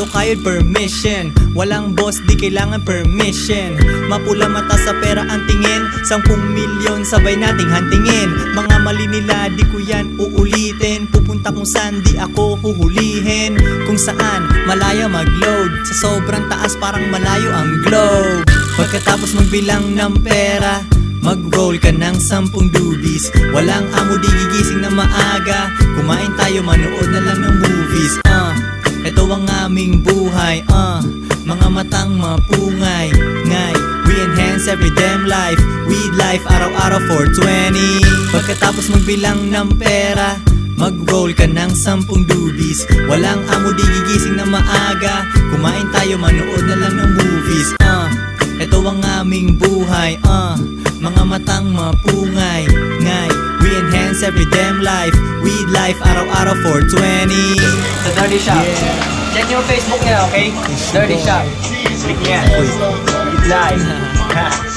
Dito kayod permission, walang boss di kailangan permission. Mapula mata sa pera ang tingin, 10 milyon sabay nating hantingin. Mga mali nila di ko yan uulitin, pupunta kung saan di ako huhulihin. Kung saan malayo mag-load, sa sobrang taas parang malayo ang globe. Pagkatapos magbilang ng pera, mag-roll ka ng 10 dubis. Walang amo di gigising na maaga, kumain tayo manood na lang ng movies. Ito ang aming buhay, mga matang mapungay, ngay. We enhance every damn life, with life araw-araw 420. Pagkatapos magbilang ng pera, mag-roll ka ng 10 dubis. Walang amo di gigising na maaga, kumain tayo manood na lang ng movies. Ito ang aming buhay, mga matang mapungay, ngay. We enhance every damn life, with life araw-araw 420. Sa Dirty Shop. Check yung Facebook niya, okay? Dirty Shop. Click niya. Live.